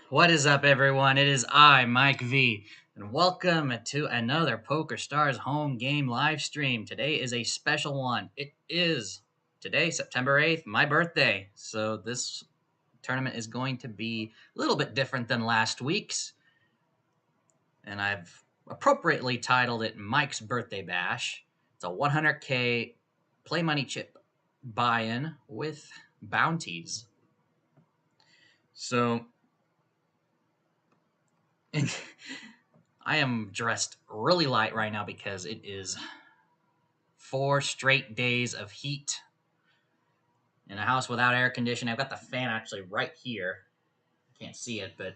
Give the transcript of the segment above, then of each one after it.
What is up, everyone? It is I, Mike V, and welcome to another PokerStars home game live stream. Today is a special one. It is today, September 8th, my birthday. So this tournament is going to be a little bit different than last week's, and I've appropriately titled it Mike's Birthday Bash. It's a 100K play money chip buy-in with bounties. So I am dressed really light right now because it is 4 straight days of heat in a house without air conditioning. I've got the fan actually right here. Can't see it, but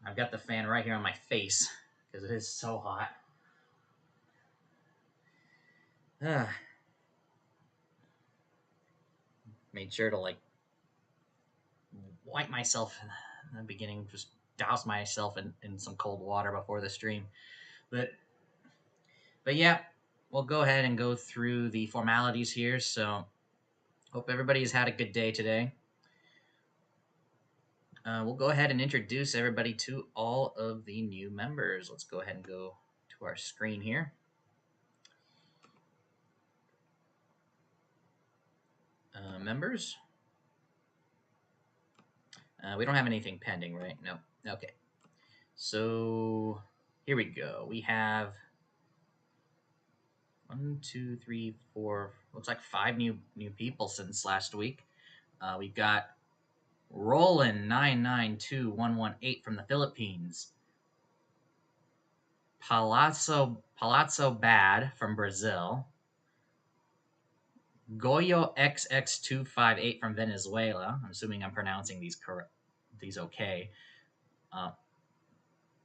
I've got the fan right here on my face because it is so hot. Made sure to wipe myself in the beginning, just douse myself in some cold water before the stream. But yeah, we'll go ahead and go through the formalities here. So hope everybody has had a good day today. We'll go ahead and introduce everybody to all of the new members. Let's go ahead and go to our screen here. Members. We don't have anything pending, right? No. Okay. So here we go. We have 1, 2, 3, 4. Looks like 5 new people since last week. We've got Roland 992118 from the Philippines. Palazzo Bad from Brazil. Goyo XX258 from Venezuela. I'm assuming I'm pronouncing these okay.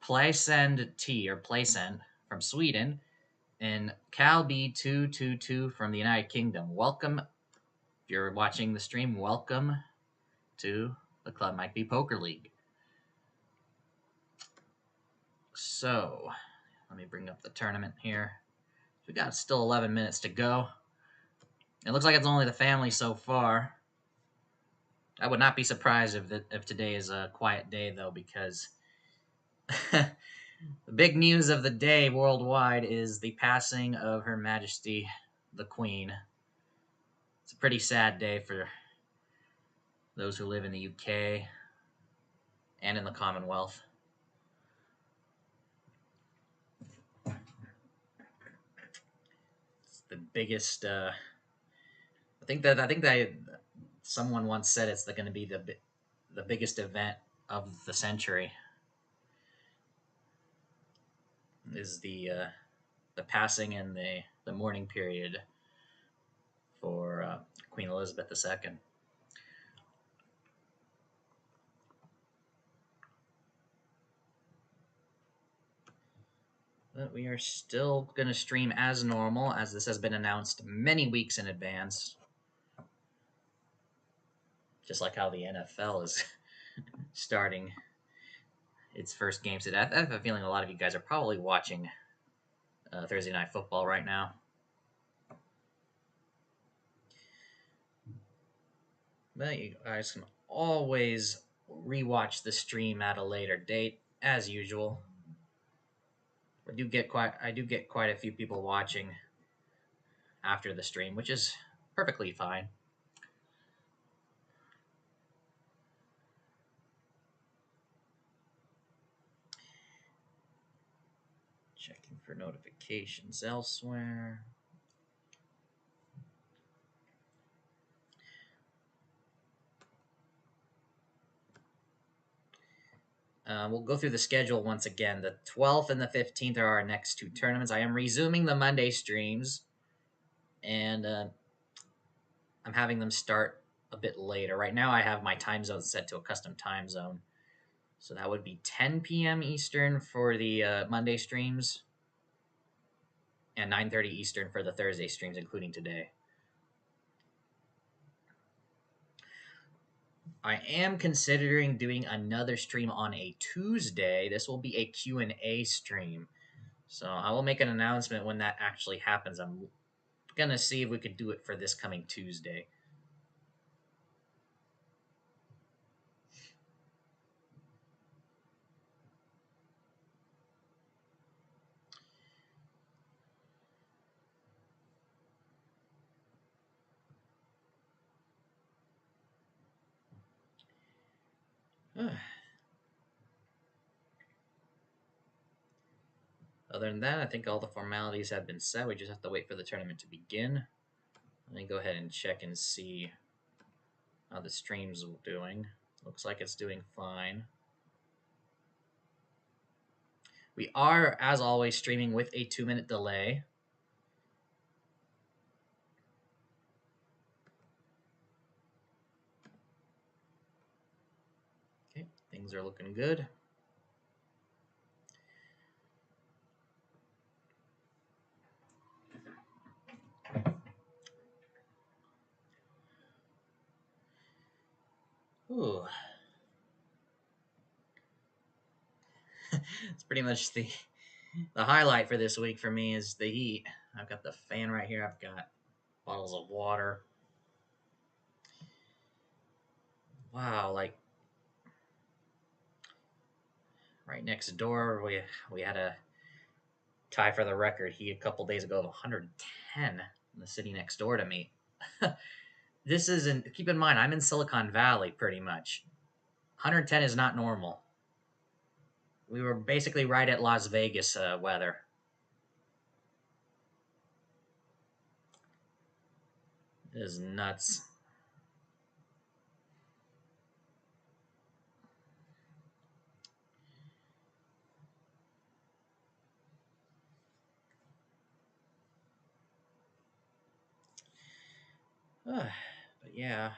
Playsend T or Playsend from Sweden, and Calb222 from the United Kingdom. Welcome, if you're watching the stream, welcome to the Club Mike V Poker League. So, let me bring up the tournament here. We got still 11 minutes to go. It looks like it's only the family so far. I would not be surprised if today is a quiet day, though, because the big news of the day worldwide is the passing of Her Majesty the Queen. It's a pretty sad day for those who live in the UK and in the Commonwealth. It's the biggest. I think that someone once said it's going to be the biggest event of the century. Is the passing and the mourning period for Queen Elizabeth II. But we are still going to stream as normal, as this has been announced many weeks in advance. Just like how the NFL is starting its first games today. I have a feeling a lot of you guys are probably watching Thursday Night Football right now. But you guys can always rewatch the stream at a later date, as usual. I do get quite a few people watching after the stream, which is perfectly fine. Checking for notifications elsewhere. We'll go through the schedule once again. The 12th and the 15th are our next 2 tournaments. I am resuming the Monday streams, and I'm having them start a bit later. Right now, I have my time zone set to a custom time zone. So that would be 10 p.m. Eastern for the Monday streams, and 9:30 Eastern for the Thursday streams, including today. I am considering doing another stream on a Tuesday. This will be a Q&A stream. So I will make an announcement when that actually happens. I'm going to see if we could do it for this coming Tuesday. Other than that, I think all the formalities have been set. We just have to wait for the tournament to begin. Let me go ahead and check and see how the stream's doing. Looks like it's doing fine. We are, as always, streaming with a 2-minute delay. Okay, things are looking good. Ooh. It's pretty much the highlight for this week for me is the heat. I've got the fan right here. I've got bottles of water. Wow, like right next door, we had a tie for the record heat a couple days ago of 110 in the city next door to me. This isn't. Keep in mind, I'm in Silicon Valley, pretty much. 110 is not normal. We were basically right at Las Vegas weather. It is nuts. But yeah.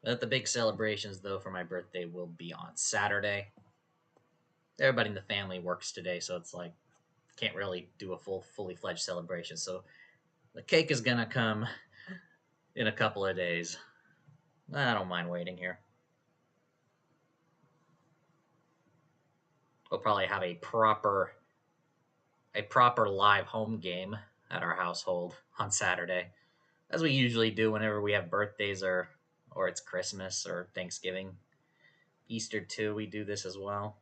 But the big celebrations, though, for my birthday will be on Saturday. Everybody in the family works today, so it's like can't really do a fully fledged celebration. So the cake is gonna come in a couple of days. I don't mind waiting here. We'll probably have a proper live home game at our household on Saturday, as we usually do whenever we have birthdays or it's Christmas or Thanksgiving. Easter too, we do this as well.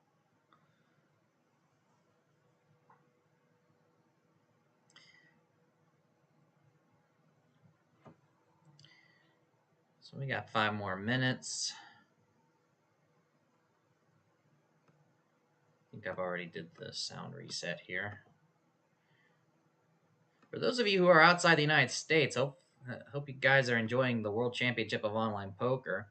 So we got 5 more minutes. I think I've already did the sound reset here. For those of you who are outside the United States, hope you guys are enjoying the World Championship of Online Poker.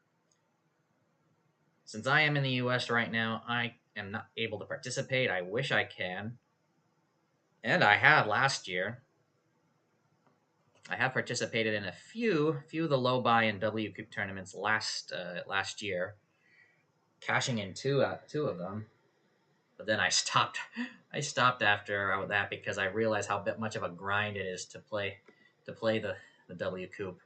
Since I am in the US right now, I am not able to participate. I wish I can. And I had last year. I have participated in a few of the low buy and W Coupe tournaments last year, cashing in two of them. But then I stopped. I stopped after that because I realized how much of a grind it is to play the W Coupe.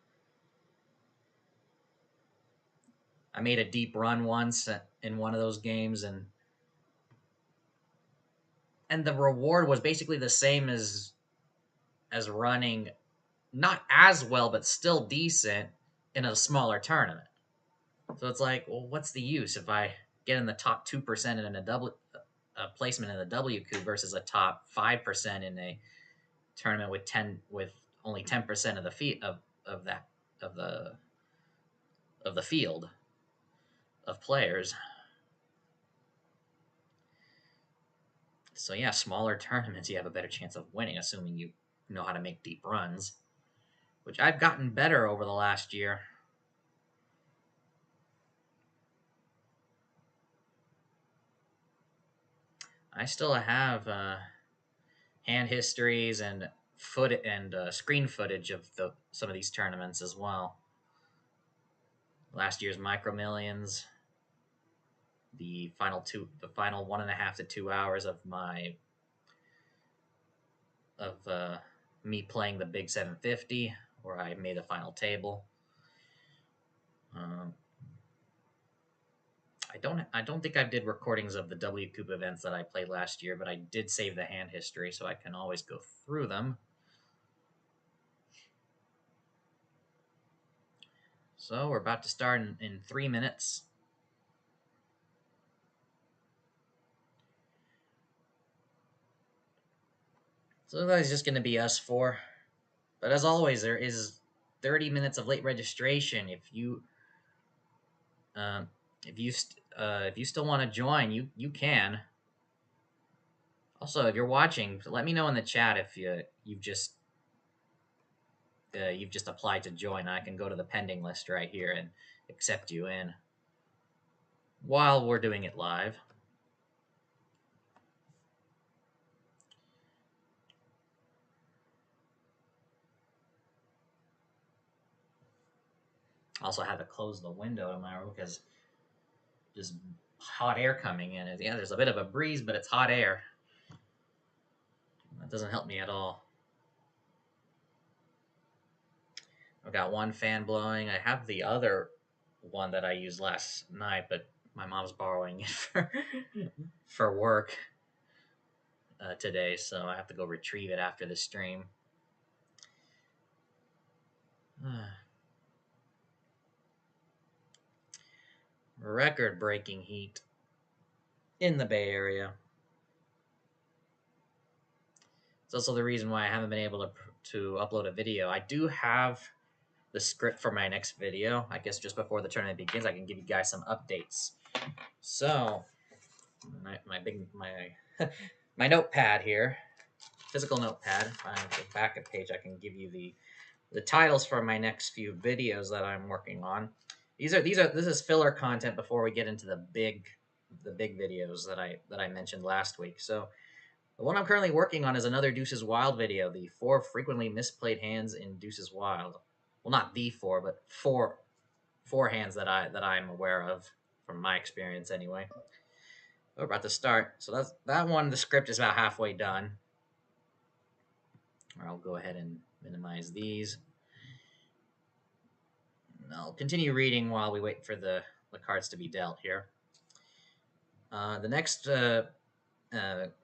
I made a deep run once in one of those games, and the reward was basically the same as running not as well but still decent in a smaller tournament. So it's like, well, what's the use if I get in the top 2% in a placement in the W Coupe versus a top 5% in a tournament with only 10% of the field of players. So yeah, smaller tournaments you have a better chance of winning, assuming you know how to make deep runs, which I've gotten better over the last year. I still have hand histories and screen footage of some of these tournaments as well. Last year's Micro Millions, the final 1.5 to 2 hours of me playing the Big 750, where I made the final table. I don't think I did recordings of the W Coupe events that I played last year, but I did save the hand history, so I can always go through them. So we're about to start in 3 minutes. So that's just going to be us four. But as always, there is 30 minutes of late registration. Um, if you still want to join, you can. Also, if you're watching, let me know in the chat if you've just applied to join. I can go to the pending list right here and accept you in while we're doing it live. Also, I had to close the window in my room because there's hot air coming in. Yeah, there's a bit of a breeze, but it's hot air. That doesn't help me at all. I've got one fan blowing. I have the other one that I used last night, but my mom's borrowing it for work today, so I have to go retrieve it after the stream. Record-breaking heat in the Bay Area. It's also the reason why I haven't been able to upload a video. I do have the script for my next video. I guess just before the tournament begins, I can give you guys some updates. So, my notepad here, physical notepad. If I have the backup page, I can give you the titles for my next few videos that I'm working on. This is filler content before we get into the big videos that I mentioned last week. So the one I'm currently working on is another Deuces Wild video, the 4 frequently misplayed hands in Deuces Wild. Well, not the 4, but four hands that I'm aware of from my experience anyway. We're about to start. So that one. The script is about halfway done. I'll go ahead and minimize these. And I'll continue reading while we wait for the cards to be dealt here. The next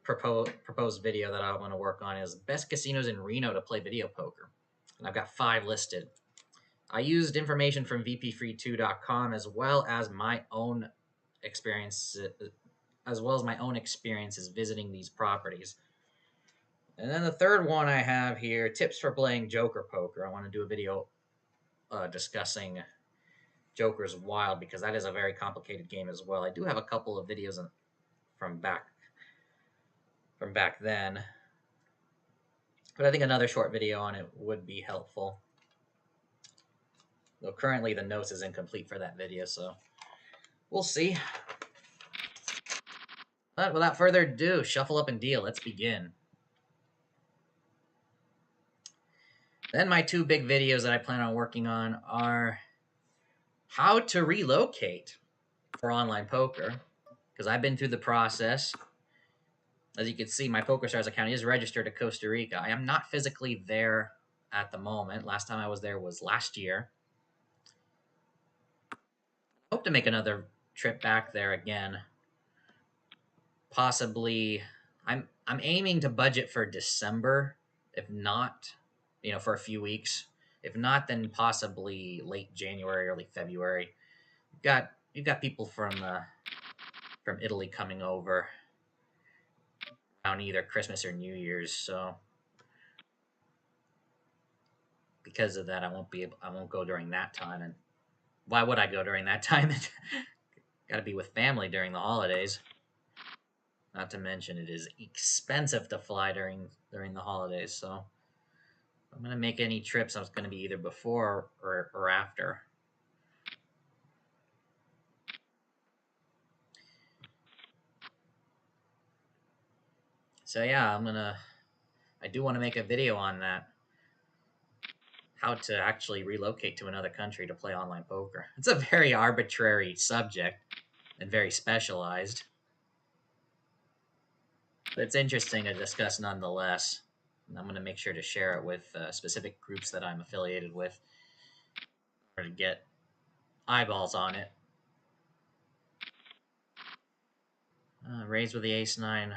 proposed video that I want to work on is best casinos in Reno to play video poker. And I've got 5 listed. I used information from vpfree2.com as well as my own experiences visiting these properties. And then the third one I have here, tips for playing Joker poker. I want to do a video discussing Joker's Wild because that is a very complicated game as well. I do have a couple of videos from back then, but I think another short video on it would be helpful. Though currently the notes is incomplete for that video, so we'll see. But without further ado, shuffle up and deal. Let's begin. Then my 2 big videos that I plan on working on are how to relocate for online poker, because I've been through the process. As you can see, my PokerStars account is registered to Costa Rica. I am not physically there at the moment. Last time I was there was last year. I hope to make another trip back there again. Possibly, I'm aiming to budget for December. If not, for a few weeks. If not, then possibly late January, early February. You've got people from Italy coming over around either Christmas or New Year's, so because of that, I won't go during that time. And why would I go during that time? Got to be with family during the holidays. Not to mention, it is expensive to fly during the holidays. So, if I'm gonna make any trips, I'm gonna be either before or after. So yeah, I do want to make a video on that. How to actually relocate to another country to play online poker. It's a very arbitrary subject and very specialized. But it's interesting to discuss nonetheless. And I'm going to make sure to share it with specific groups that I'm affiliated with or to get eyeballs on it. Raised with the ace-9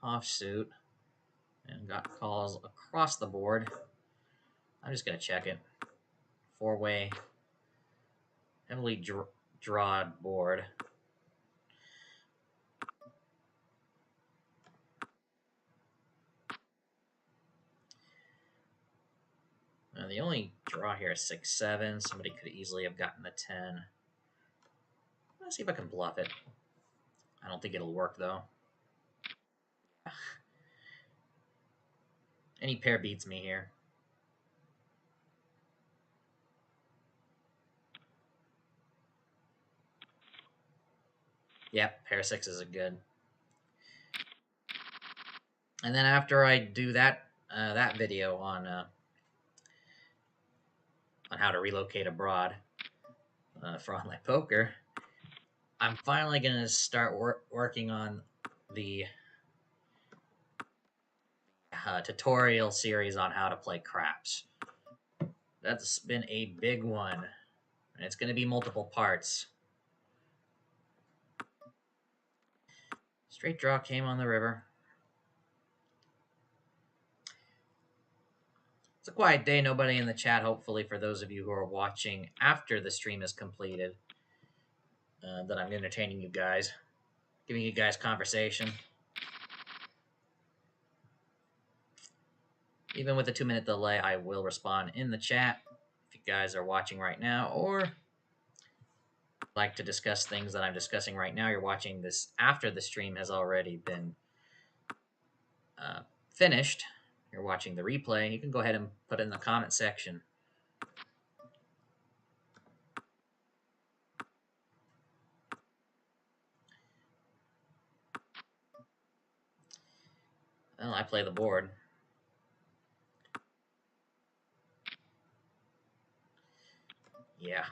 offsuit and got calls across the board. I'm just going to check it. 4-way, heavily drawed board. The only draw here is 6-7. Somebody could easily have gotten the 10. Let's see if I can bluff it. I don't think it'll work, though. Any pair beats me here. Yep, pair of sixes are good. And then after I do that that video on how to relocate abroad for online poker, I'm finally gonna start working on the tutorial series on how to play craps. That's been a big one, and it's gonna be multiple parts. Straight draw came on the river. It's a quiet day, nobody in the chat, hopefully, for those of you who are watching after the stream is completed, that I'm entertaining you guys, giving you guys conversation. Even with a 2-minute delay, I will respond in the chat if you guys are watching right now, or like to discuss things that I'm discussing right now. You're watching this after the stream has already been finished. You're watching the replay. You can go ahead and put it in the comment section. Well, I play the board. Yeah.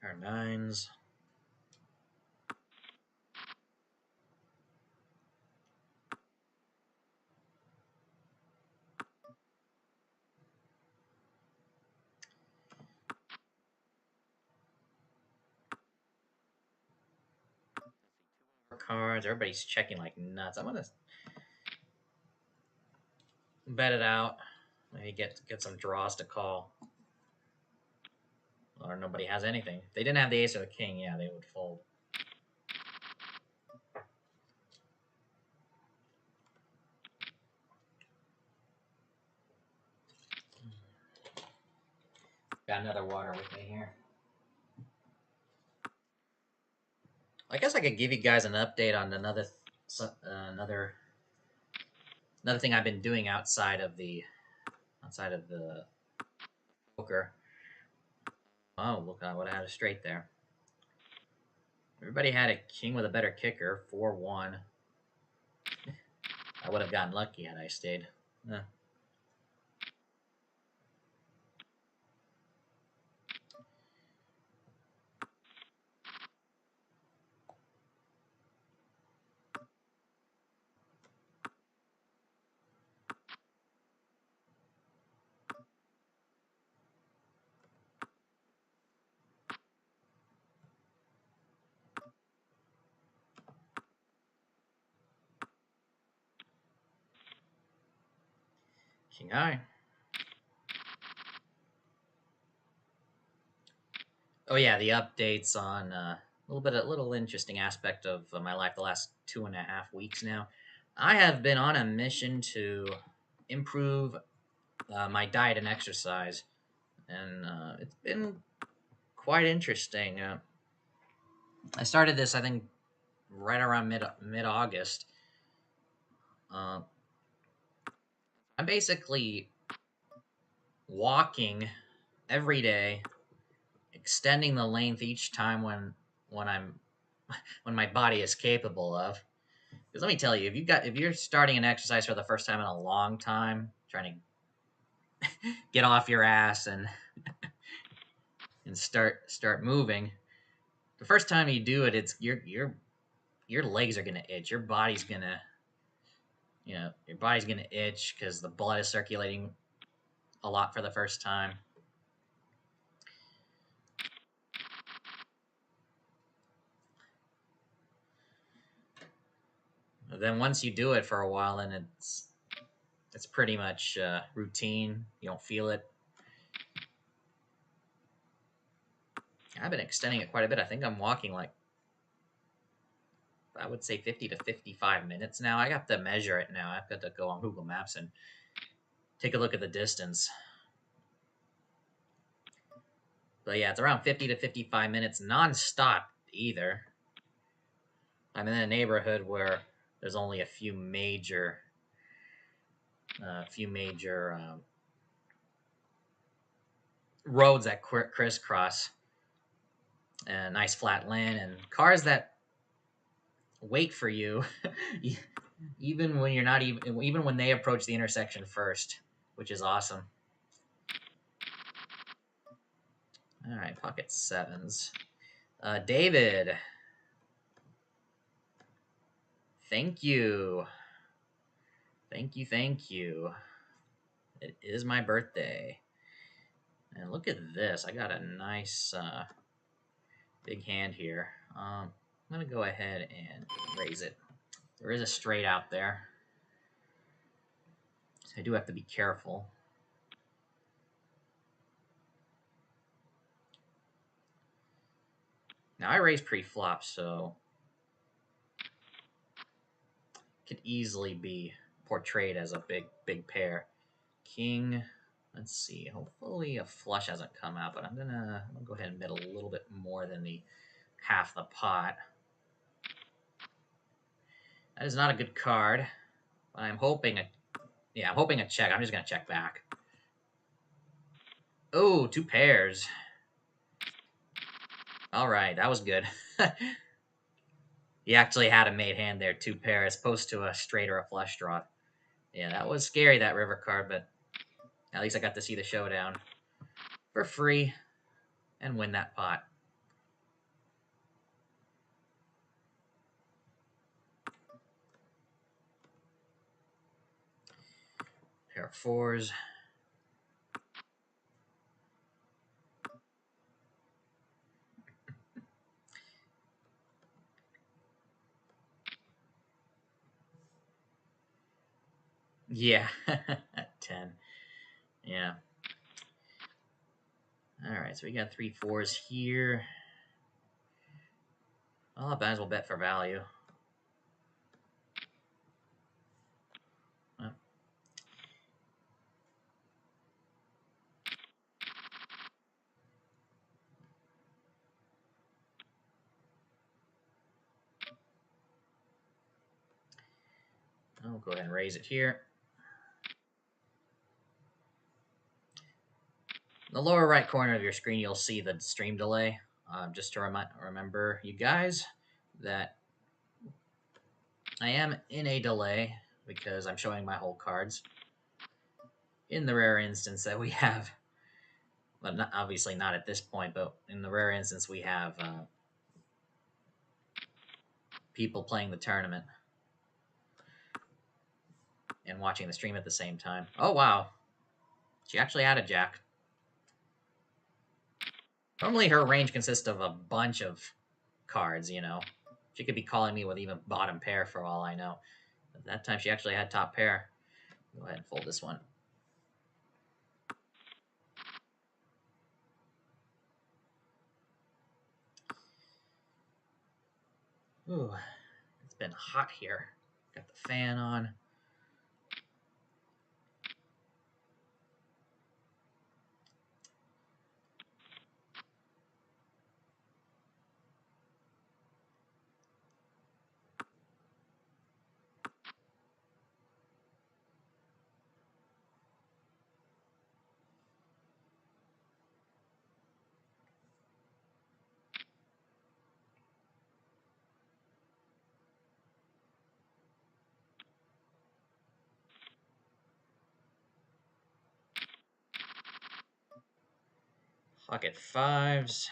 Pair nines. Cards. Everybody's checking like nuts. I'm gonna bet it out. Maybe get some draws to call. Or nobody has anything. If they didn't have the ace or the king, yeah, they would fold. Got another water with me here. I guess I could give you guys an update on another thing I've been doing outside of the poker. Oh, look, I would have had a straight there. Everybody had a king with a better kicker, 4-1. I would have gotten lucky had I stayed. King high. Oh yeah, the updates on a little interesting aspect of my life the last 2.5 weeks now. I have been on a mission to improve my diet and exercise, and it's been quite interesting. I started this, I think, right around mid August. I'm basically walking every day, extending the length each time when my body is capable of. Because let me tell you, if you're starting an exercise for the first time in a long time, trying to get off your ass and start moving, the first time you do it, it's your legs are gonna itch, your body's gonna itch because the blood is circulating a lot for the first time. But then once you do it for a while, then it's pretty much routine. You don't feel it. I've been extending it quite a bit. I think I'm walking like, I would say 50 to 55 minutes now. I got to measure it now. I've got to go on Google Maps and take a look at the distance. But yeah, it's around 50 to 55 minutes non-stop either. I'm in a neighborhood where there's only a few major roads that crisscross, and nice flat land, and cars that wait for you, even when you're not even when they approach the intersection first, which is awesome. All right, pocket sevens. David, thank you. Thank you, thank you. It is my birthday. And look at this. I got a nice big hand here. I'm going to go ahead and raise it. There is a straight out there, so I do have to be careful. Now, I raise pre-flop, so it could easily be portrayed as a big pair. King, let's see. Hopefully a flush hasn't come out, but I'm gonna go ahead and bet a little bit more than the half the pot. That is not a good card, but I'm hoping I'm hoping a check. I'm just gonna check back. Oh, two pairs. All right, that was good. He actually had a made hand there, two pair, as opposed to a straight or a flush draw. Yeah, that was scary, that river card, but at least I got to see the showdown for free and win that pot. Pair of fours. Yeah, 10. Yeah. All right, so we got 3 fours here. Well, I might as well bet for value. Oh. I'll go ahead and raise it here. In the lower right corner of your screen, you'll see the stream delay. Just to remember you guys that I am in a delay because I'm showing my whole cards. In the rare instance that we have, well, obviously not at this point, but in the rare instance we have people playing the tournament and watching the stream at the same time. Oh, wow. She actually had a jack. Normally her range consists of a bunch of cards, you know. She could be calling me with even bottom pair for all I know. But that time she actually had top pair. Go ahead and fold this one. Ooh, it's been hot here. Got the fan on. Pocket fives.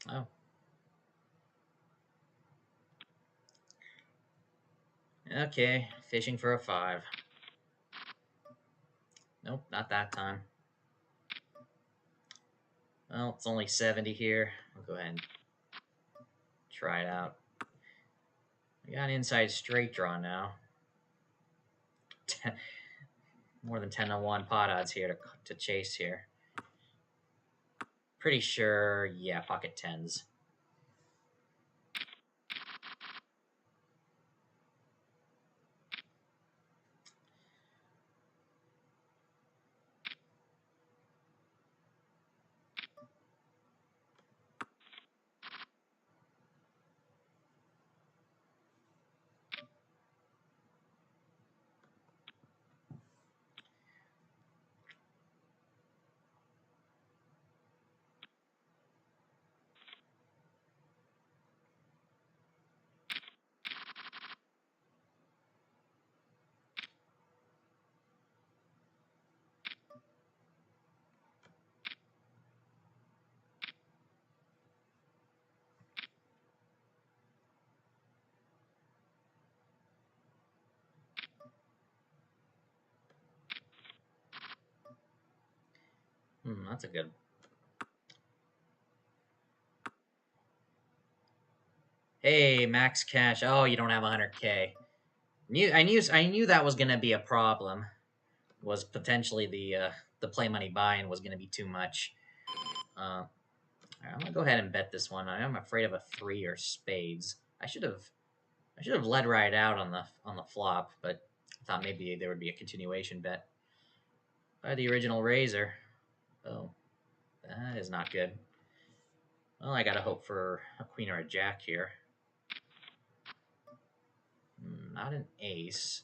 Oh. Okay, fishing for a 5. Nope, not that time. Well, it's only 70 here. I'll go ahead and try it out. We got an inside straight draw now. More than 10 to 1 pot odds here to chase here. Pretty sure, yeah, pocket tens. That's a good. Hey, max cash. Oh, you don't have 100K. I knew that was gonna be a problem. Was potentially the play money buy-in was gonna be too much. All right, I'm gonna go ahead and bet this one. I'm afraid of a 3 or spades. I should have led right out on the flop, but I thought maybe there would be a continuation bet by the original raiser. Oh, that is not good. Well, I gotta hope for a queen or a jack here. Not an ace.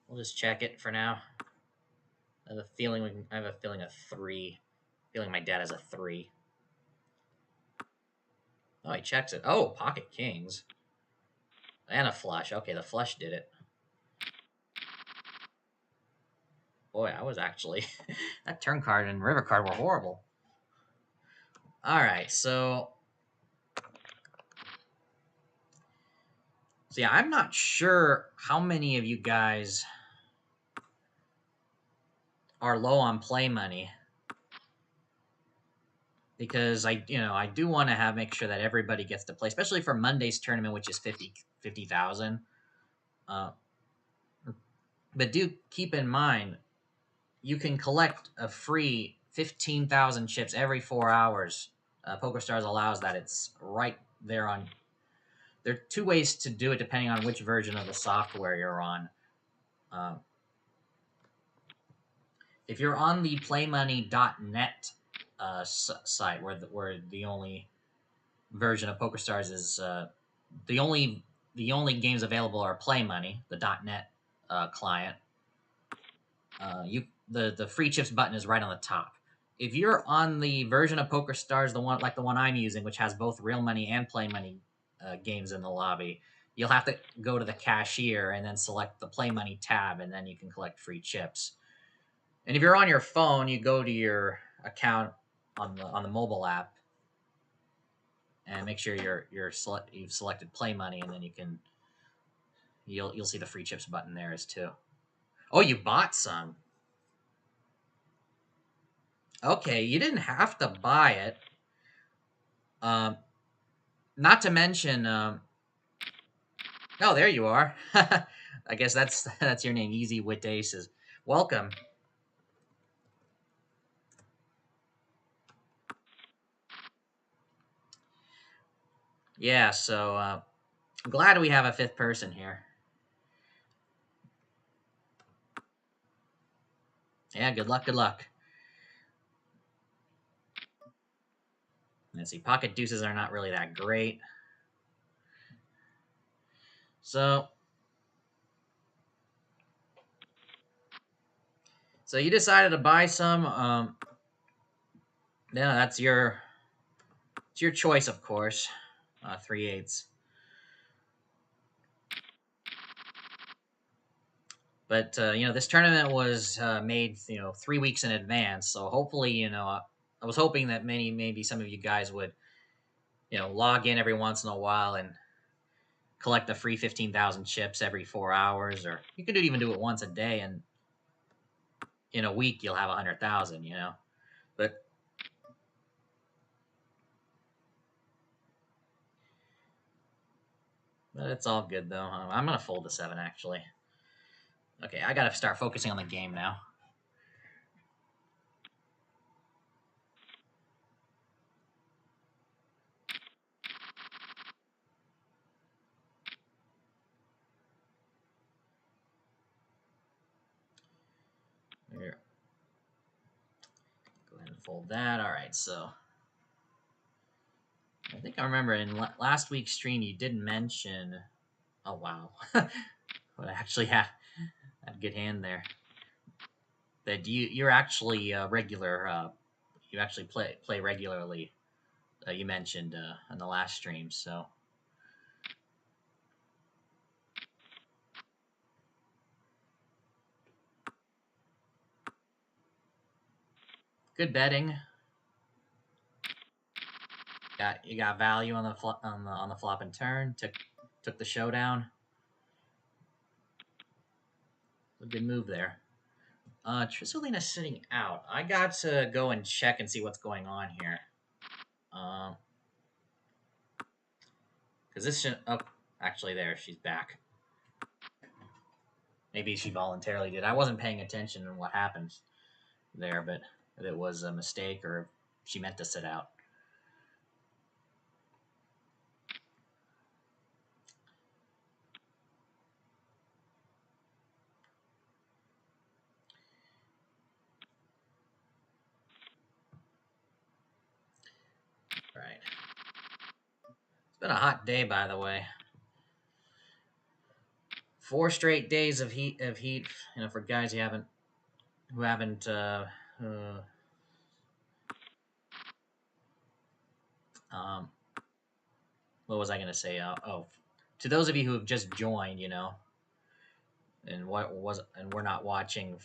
We'll just check it for now. I have a feeling a 3. Feeling my dad has a 3. Oh, he checks it. Oh, pocket kings. And a flush. Okay, the flush did it. Boy, I was actually... that turn card and river card were horrible. Alright, so yeah, I'm not sure how many of you guys are low on play money. Because I do want to make sure that everybody gets to play, especially for Monday's tournament, which is 50,000. But do keep in mind, you can collect a free 15,000 chips every 4 hours. PokerStars allows that. It's right there on. There are 2 ways to do it depending on which version of the software you're on. If you're on the playmoney.net site, where the only version of PokerStars is the only games available are Play Money, the .net client. The free chips button is right on the top. If you're on the version of PokerStars, the one I'm using, which has both real money and Play Money games in the lobby, you'll have to go to the cashier and then select the Play Money tab, and then you can collect free chips. And if you're on your phone, you go to your account on the mobile app and make sure you've selected Play Money, and then you'll see the free chips button there as too. Oh, you bought some. Okay, you didn't have to buy it. Not to mention, oh, there you are. I guess that's your name, Easy Wit Aces. Welcome. Yeah, so I'm glad we have a 5th person here. Yeah, good luck, good luck. Let's see, pocket deuces are not really that great. So you decided to buy some. Yeah, it's your choice, of course. 3/8. But this tournament was made 3 weeks in advance, so hopefully I was hoping that maybe some of you guys would log in every once in a while and collect the free 15,000 chips every 4 hours, or you could even do it once a day, and in a week you'll have 100,000. But it's all good though. I'm gonna fold the 7 actually. Okay, I gotta start focusing on the game now. Fold that. All right, so I think I remember in last week's stream you did mention. Oh wow, but I actually had a good hand there. That you're actually regular. You actually play regularly. You mentioned in the last stream, so. Good betting. You got value on the on the flop and turn. Took the showdown. A good move there. Trisolina's sitting out. I got to go and check and see what's going on here. Because this should. Oh, actually, there she's back. Maybe she voluntarily did. I wasn't paying attention to what happened there, but if it was a mistake or she meant to sit out. Right. It's been a hot day, by the way. 4 straight days of heat. You know, for guys who haven't what was I going to say? To those of you who have just joined, you know, and we're not watching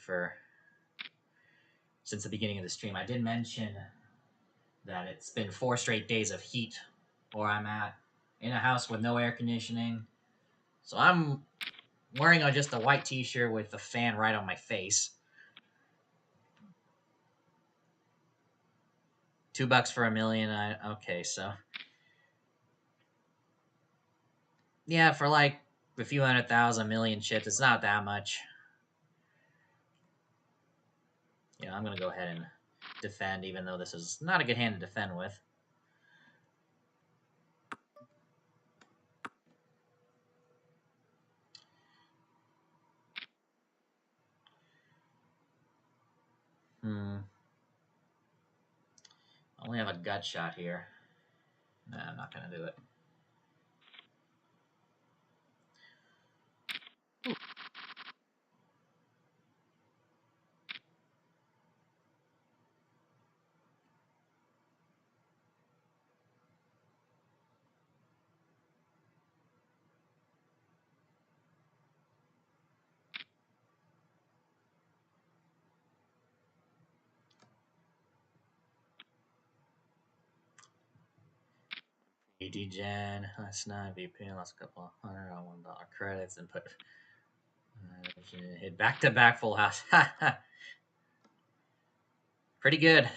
since the beginning of the stream, I did mention that it's been 4 straight days of heat where I'm at, in a house with no air conditioning. So I'm wearing just a white t-shirt with a fan right on my face. $2 for a million. Okay, so yeah, for like a few 100,000, million chips, it's not that much. Yeah, I'm gonna go ahead and defend, even though this is not a good hand to defend with. I only have a gut shot here. Nah, I'm not gonna do it. DGen, that's not VP, lost a couple of $100 on $1 credits and put hit back-to-back full house. Pretty good.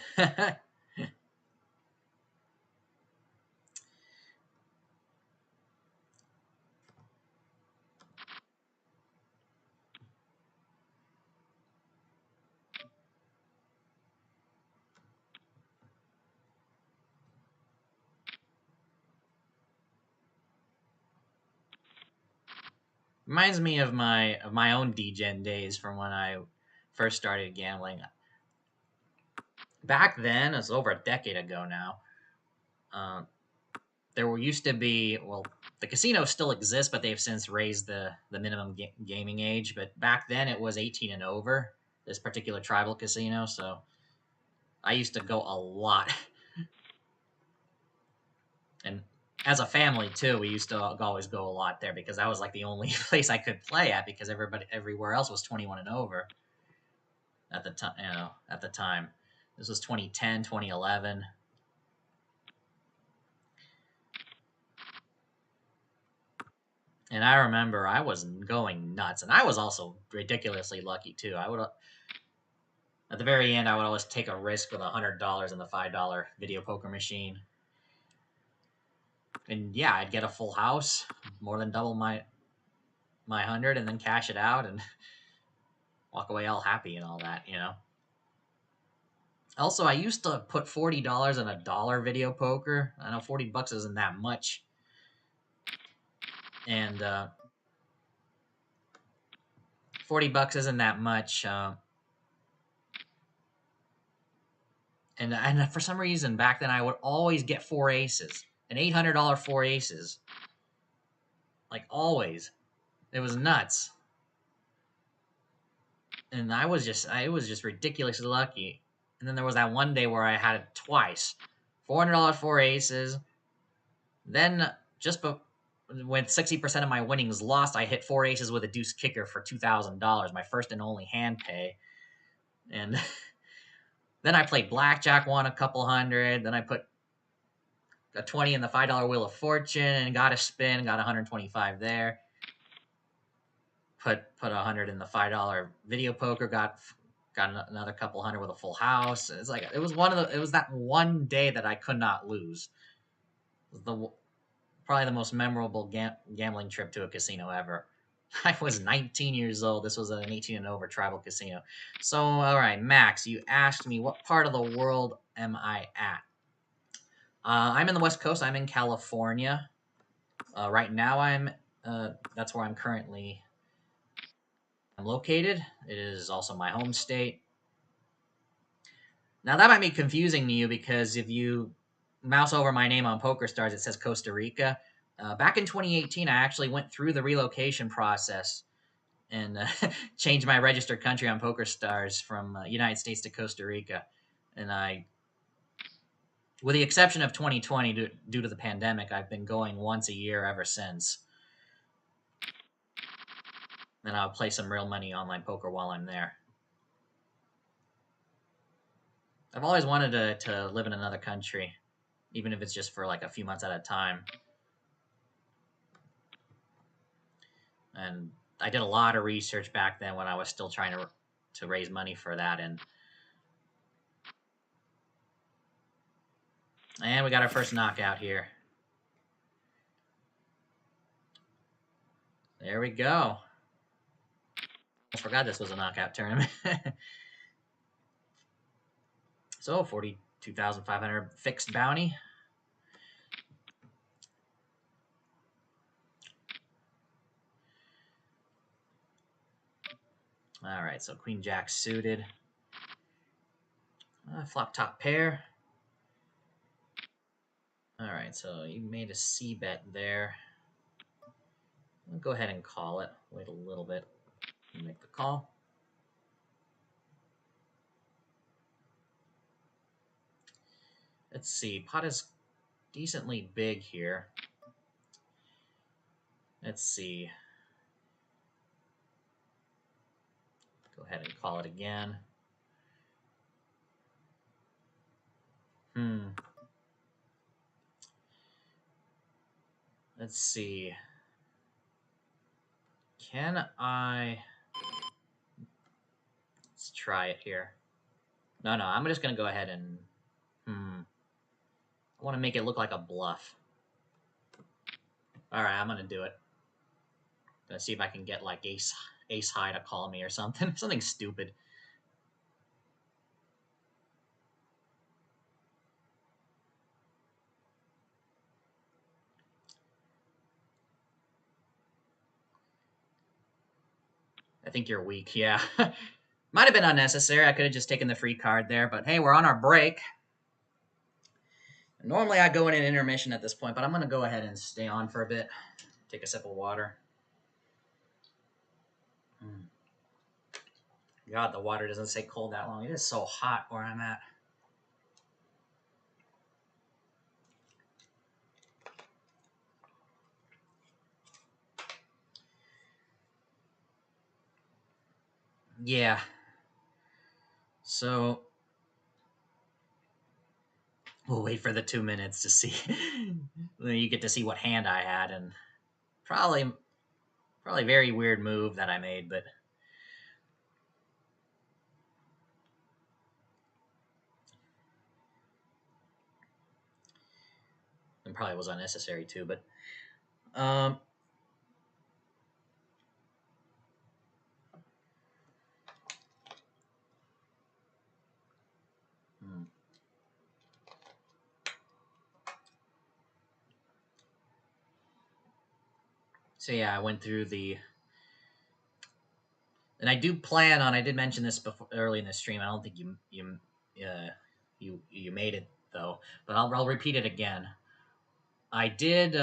Reminds me of my own DGen days from when I first started gambling. Back then, it's over a decade ago now. There used to be, well, the casinos still exist, but they've since raised the minimum gaming age. But back then, it was 18 and over. This particular tribal casino, so I used to go a lot. And as a family too, we used to always go a lot there because that was like the only place I could play at because everywhere else was 21 and over at the time. You know, at the time, this was 2010, 2011. And I remember I was going nuts, and I was also ridiculously lucky too. I would, at the very end, I would always take a risk with $100 in the $5 video poker machine, and yeah, I'd get a full house, more than double my 100, and then cash it out and walk away all happy and all that, you know. Also, I used to put $40 in a dollar video poker. I know $40 isn't that much, and $40 isn't that much. And And for some reason back then I would always get 4 aces, an $800 4 aces, like always. It was nuts, and I was just ridiculously lucky. And then there was that one day where I had it twice, $400 4 aces. Then when 60% of my winnings lost, I hit 4 aces with a deuce kicker for $2,000, my first and only hand pay, and then I played blackjack, won a couple hundred. Then I put a 20 in the $5 Wheel of Fortune and got a spin, got 125 there. Put 100 in the $5 video poker, got another couple hundred with a full house. It's like it was that one day that I could not lose. It was probably the most memorable gambling trip to a casino ever. I was 19 years old. This was an 18 and over tribal casino. So, all right, Max, you asked me what part of the world am I at? I'm in the West Coast. I'm in California. Right now, that's where I'm currently located. It is also my home state. Now, that might be confusing to you because if you mouse over my name on PokerStars, it says Costa Rica. Back in 2018, I actually went through the relocation process and changed my registered country on PokerStars from United States to Costa Rica. And with the exception of 2020, due to the pandemic, I've been going once a year ever since. And I'll play some real money online poker while I'm there. I've always wanted to live in another country, even if it's just for like a few months at a time. And I did a lot of research back then when I was still trying to raise money for that. And we got our first knockout here. There we go. I forgot this was a knockout tournament. So 42,500 fixed bounty. All right, so Queen Jack suited. Flop top pair. All right, so you made a C bet there. I'll go ahead and call it. Wait a little bit and make the call. Let's see. Pot is decently big here. Let's see. Go ahead and call it again. Let's see. Can I... Let's try it here. No, I'm just going to go ahead and... I want to make it look like a bluff. Alright, I'm going to do it. Gonna see if I can get, like, ace high to call me or something. Something stupid. I think you're weak, yeah. Might have been unnecessary. I could have just taken the free card there, but hey, we're on our break. Normally I go in an intermission at this point, but I'm going to go ahead and stay on for a bit. Take a sip of water. God, the water doesn't stay cold that long. It is so hot where I'm at. Yeah. So we'll wait for the 2 minutes to see. You get to see what hand I had, and probably very weird move that I made, but it probably was unnecessary too. But so yeah, I went through the, and I do plan on. I did mention this before early in the stream. I don't think you you made it though. But I'll repeat it again. I did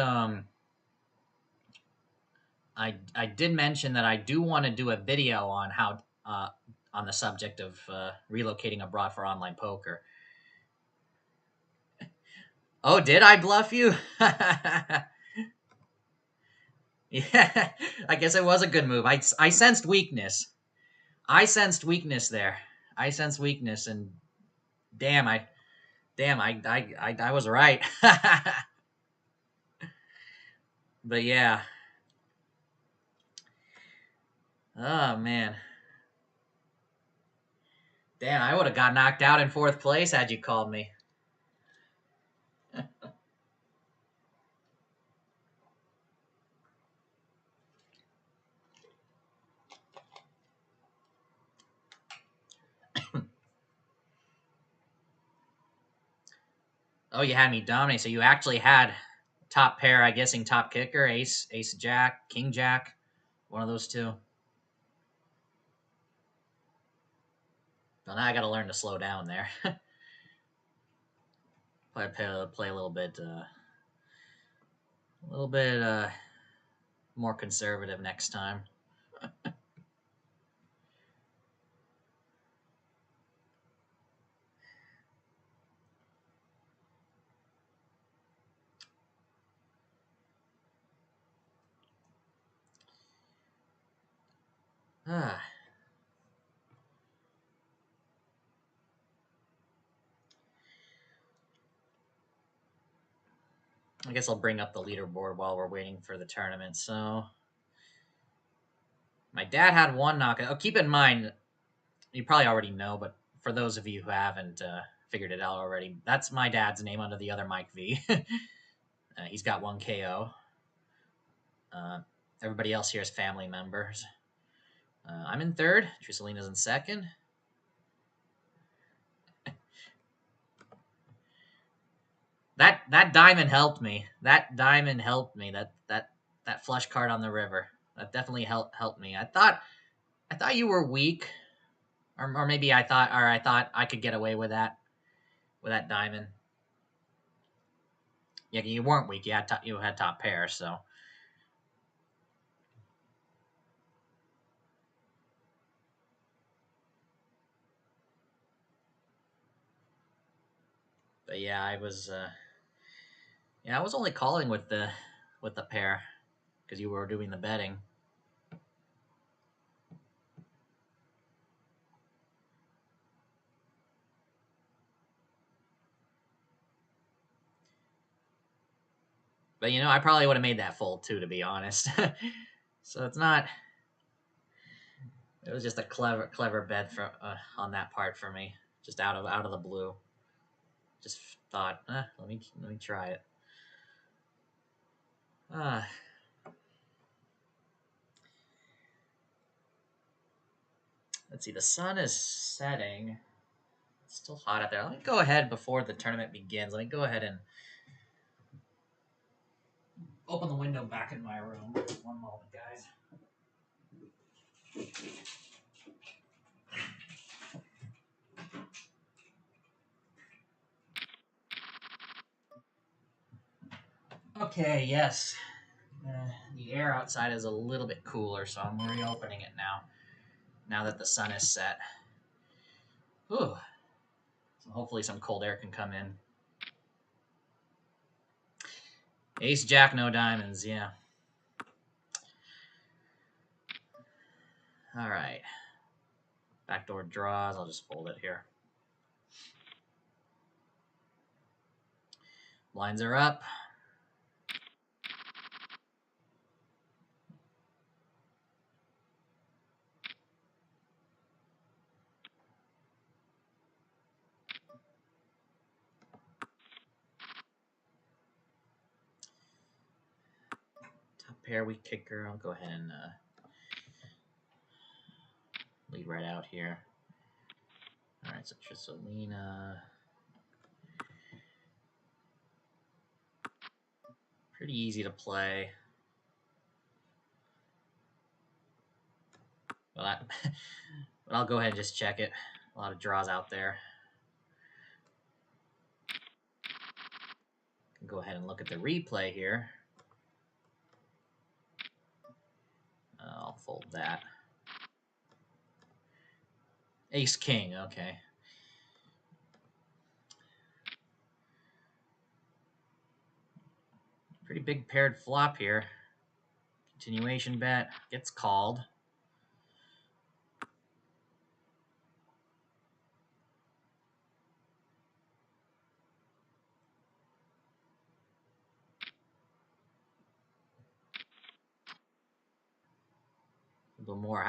I did mention that I do want to do a video on how on the subject of relocating abroad for online poker. Oh, did I bluff you? Yeah, I guess it was a good move. I sensed weakness. I sensed weakness there. I sensed weakness, and damn, I was right. But yeah. Oh man. Damn, I would have got knocked out in fourth place had you called me. Oh, you had me dominate. So you actually had top pair, I guessing top kicker, ace, ace jack, king jack, one of those two. Well, now I got to learn to slow down there. play a little bit more conservative next time. Ah. I guess I'll bring up the leaderboard while we're waiting for the tournament. So, my dad had one knockout. Oh, keep in mind, you probably already know, but for those of you who haven't figured it out already, that's my dad's name under the other Mike V. He's got one KO. Everybody else here is family members. I'm in third. Trisalina's in second. That diamond helped me. That diamond helped me. That flush card on the river. That definitely helped me. I thought you were weak, or maybe I thought I could get away with that diamond. Yeah, you weren't weak. You had top pair, so. But yeah, I was only calling with the pair because you were doing the betting. But I probably would have made that fold too, to be honest. So it's not. It was just a clever bet for on that part for me, just out of the blue. Just thought, let me try it. Let's see. The sun is setting. It's still hot out there. Let me go ahead before the tournament begins. Let me go ahead and open the window back in my room. One moment, guys. Okay, yes. The air outside is a little bit cooler, so I'm reopening it now. Now that the sun is set. Whew. So hopefully some cold air can come in. Ace, jack, no diamonds, yeah. All right. Backdoor draws. I'll just fold it here. Blinds are up. Top pair, weak kicker. I'll go ahead and lead right out here. All right, so Trisalina. Pretty easy to play. Well, but I'll go ahead and just check it. A lot of draws out there. Go ahead and look at the replay here. I'll fold that. Ace King, okay. Pretty big paired flop here. Continuation bet gets called. A little more,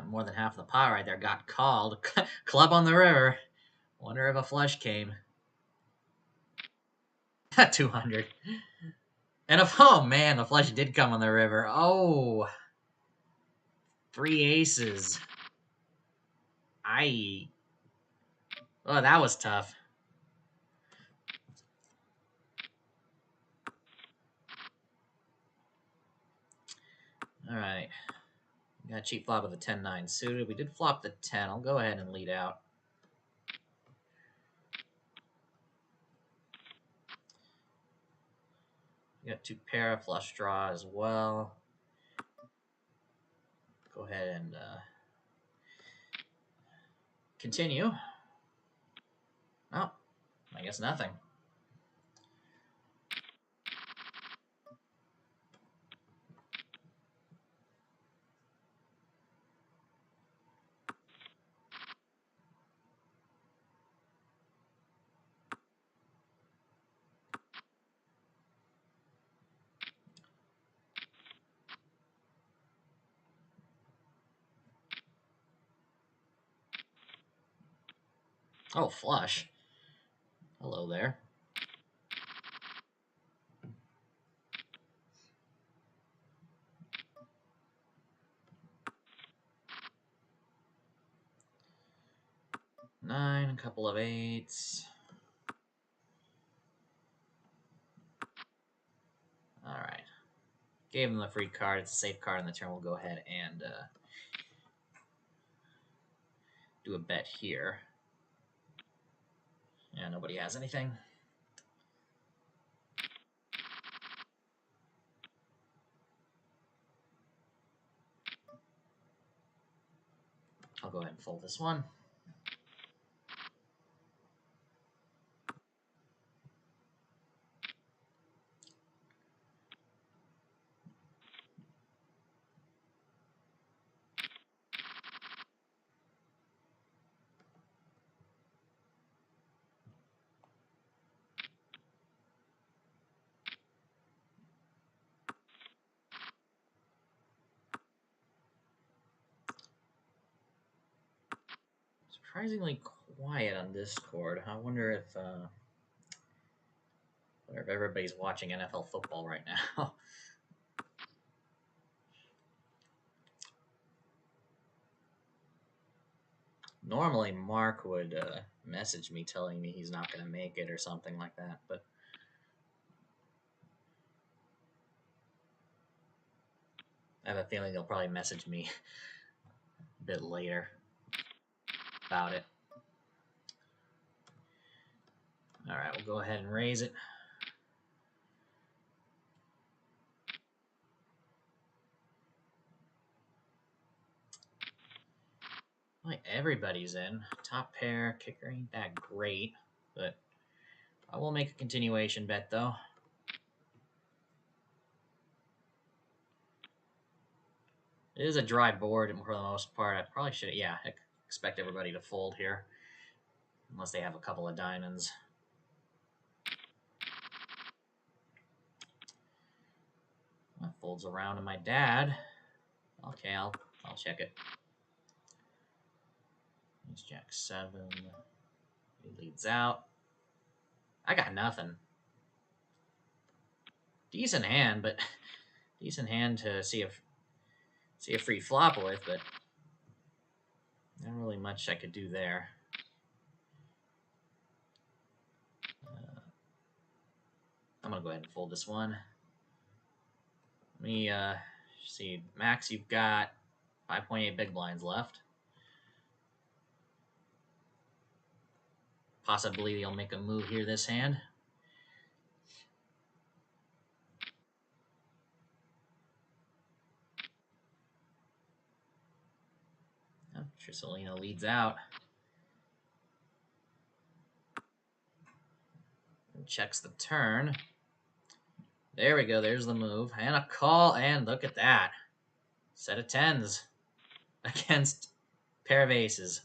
more than half the pot right there got called. Club on the river. Wonder if a flush came. 200. And oh man, the flush did come on the river. Oh, 3 aces. Oh, that was tough. All right. Got a cheap flop with a 10-9 suited. We did flop the 10. I'll go ahead and lead out. We got 2 pair of flush draw as well. Go ahead and continue. Oh, I guess nothing. Oh, flush. Hello there. Nine, a couple of 8s. All right. Gave him the free card. It's a safe card on the turn. We'll go ahead and do a bet here. Yeah, nobody has anything. I'll go ahead and fold this one. Surprisingly quiet on Discord. I wonder if everybody's watching NFL football right now. Normally, Mark would message me telling me he's not going to make it or something like that, but I have a feeling he'll probably message me a bit later about it. All right, we'll go ahead and raise it. Like everybody's in. Top pair, kicker ain't that great, but I will make a continuation bet though. It is a dry board for the most part. I probably should, yeah, expect everybody to fold here, unless they have a couple of diamonds. That folds around to my dad. Okay, I'll check it. He's Jack 7. He leads out. I got nothing. Decent hand, but decent hand to see a free flop with, but not really much I could do there. I'm gonna go ahead and fold this one. Let me see, Max, you've got 5.8 big blinds left. Possibly you'll make a move here this hand. Trisolina leads out. And checks the turn. There we go. There's the move. And a call. And look at that. Set of tens against pair of aces.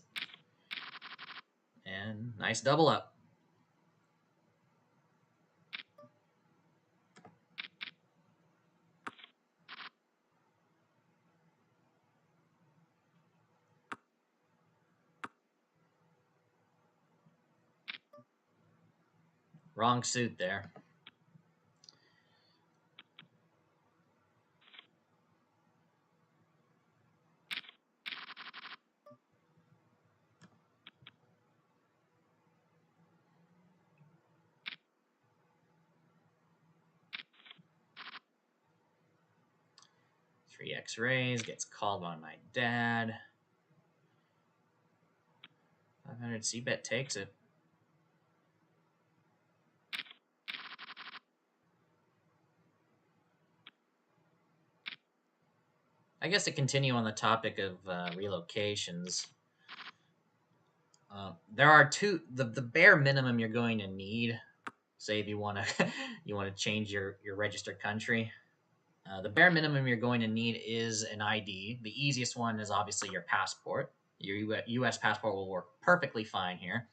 And nice double up. Wrong suit there. Three X-rays, gets called on my dad. 500 C-bet takes it. I guess to continue on the topic of relocations, there are the bare minimum you're going to need. Say if you want to you want to change your registered country, the bare minimum you're going to need is an ID. The easiest one is obviously your passport. Your U.S. passport will work perfectly fine here.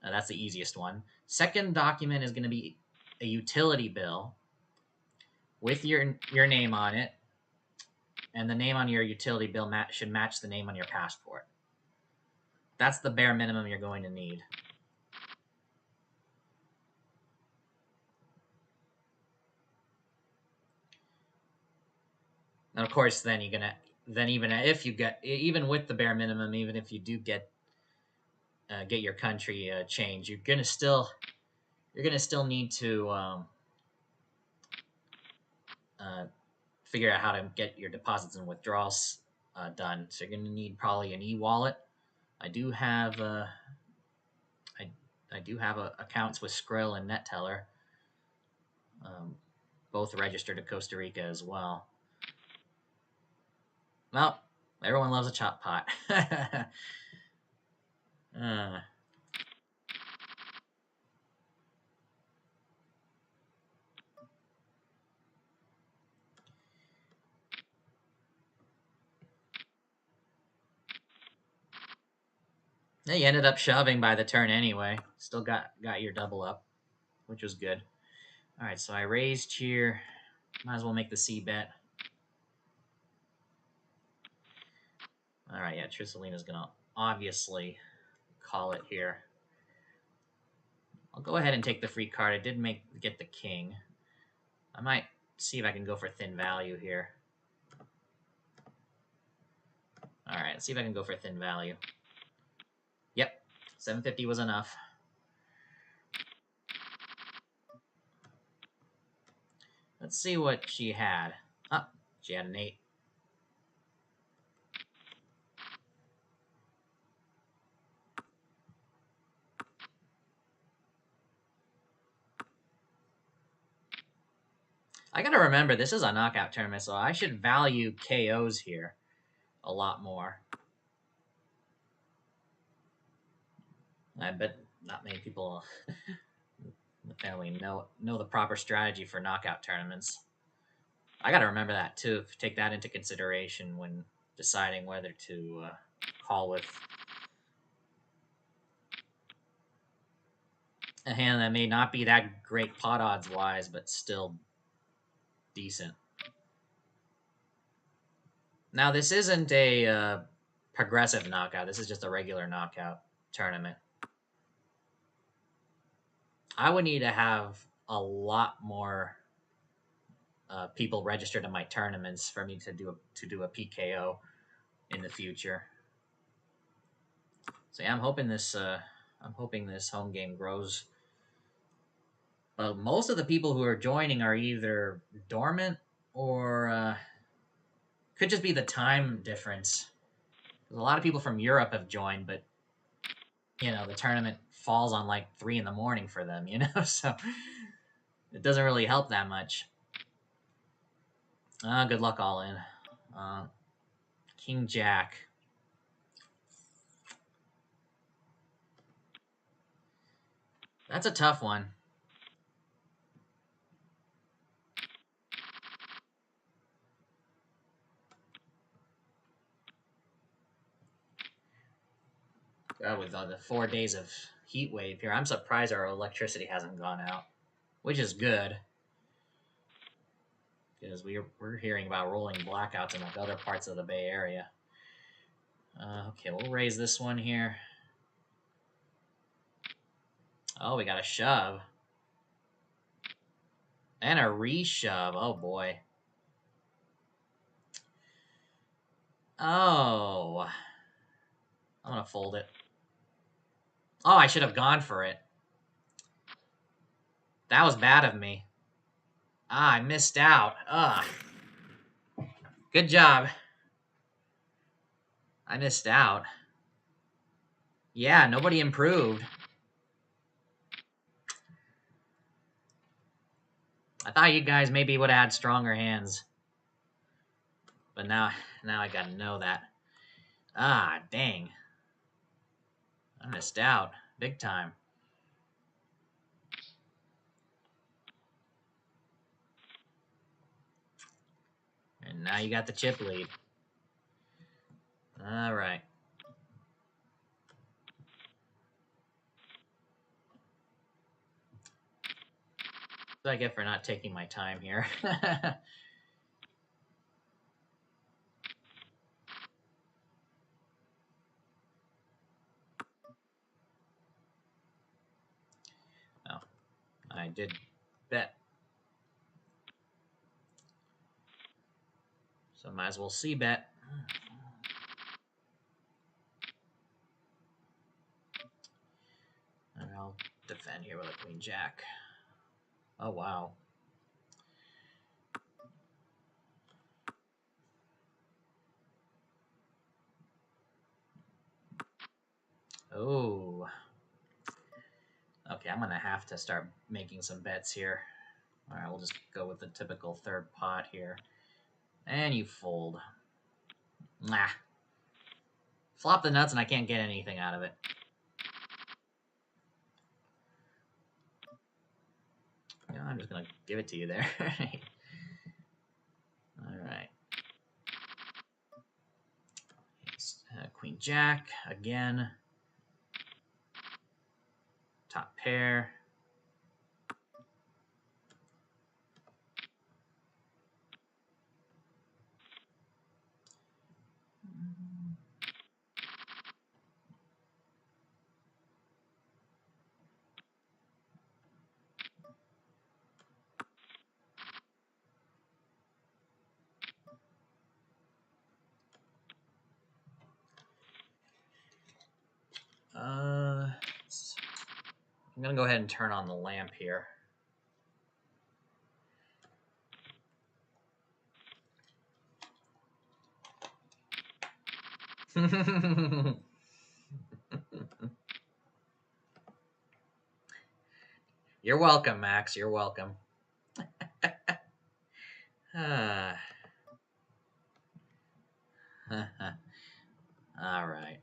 That's the easiest one. Second document is going to be a utility bill with your name on it, and the name on your utility bill should match the name on your passport. That's the bare minimum you're going to need. And of course, then you're gonna even with the bare minimum, even if you do get your country changed, you're gonna still need to figure out how to get your deposits and withdrawals done. So you're gonna need probably an e-wallet. I do have accounts with Skrill and NetTeller, both registered to Costa Rica as well. Well, everyone loves a chop pot. You ended up shoving by the turn anyway. Still got your double up, which was good. All right, so I raised here. Might as well make the C bet. All right, yeah, Trisolina's going to obviously call it here. I'll go ahead and take the free card. I did get the king. I might see if I can go for thin value here. All right, let's see if I can go for thin value. Yep, 750 was enough. Let's see what she had. She had an 8. I gotta remember, this is a knockout tournament, so I should value KOs here a lot more. I bet not many people in the family know the proper strategy for knockout tournaments. I gotta remember that too. Take that into consideration when deciding whether to call with a hand that may not be that great pot odds wise, but still decent. Now, this isn't a progressive knockout. This is just a regular knockout tournament. I would need to have a lot more people registered in my tournaments for me to do a PKO in the future. So yeah, I'm hoping this home game grows. But most of the people who are joining are either dormant or could just be the time difference. A lot of people from Europe have joined, but the tournament falls on like 3 a.m. for them, so it doesn't really help that much. Good luck all in. King Jack. That's a tough one. With the 4 days of heat wave here, I'm surprised our electricity hasn't gone out, which is good. Because we're hearing about rolling blackouts in like other parts of the Bay Area. Okay, we'll raise this one here. Oh, we got a shove. And a reshove. Oh, boy. Oh. I'm going to fold it. Oh, I should have gone for it. That was bad of me. Ah, I missed out. Ugh. Good job. I missed out. Yeah, nobody improved. I thought you guys maybe would have had stronger hands. But now I gotta know that. Ah, dang. I missed out. Big time. And now you got the chip lead. All right. What do I get for not taking my time here? Oh, I did bet. So might as well see bet. And I'll defend here with a queen jack. Oh, wow. Oh. Okay, I'm going to have to start making some bets here. All right, we'll just go with the typical third pot here. And you fold. Nah. Flop the nuts and I can't get anything out of it. Yeah, I'm just going to give it to you there. All right. Queen jack again. Top pair. I'm going to go ahead and turn on the lamp here. You're welcome, Max. You're welcome. All right.